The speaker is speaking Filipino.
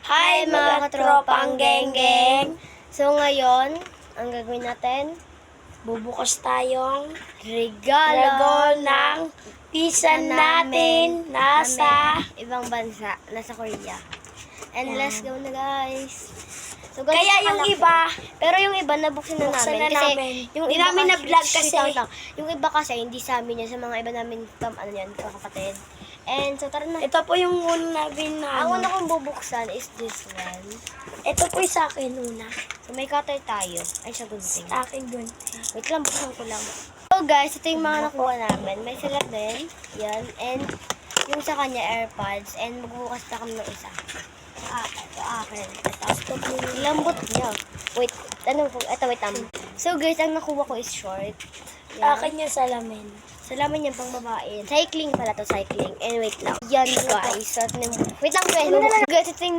Hi mga katropang geng-geng! So ngayon, ang gagawin natin, Bubukas tayong regalo ng pizza natin nasa... ibang bansa, nasa Korea. And Yan. let's go na guys! So, Kaya yung iba, pero yung iba nabuksan na buksan namin. na Kasi namin. yung Hindi iba namin na-vlog kasi. Yung iba kasi hindi sa amin yan, sa mga iba namin kakapatid. And so tara na. Ito po yung una namin na Ang ano. una kong bubuksan is this one. Ito po yung sa akin una. So may cutter tayo. Ay, siya gunting. Sa akin dun. Wait lang, buksan ko lang. So guys, ito yung mga nakuha namin. May salat din. Yan. And yung sa kanya, AirPods. And magbubukas na kami ng isa. Ito akin. Ito. Lambot niya. Wait, wait. So guys, ang nakuha ko is short. Sa akin yung salamin. Salamin niya pang babae. Cycling pala to, cycling. And wait lang. Yan guys. So, wait lang guys. Guys, ito yung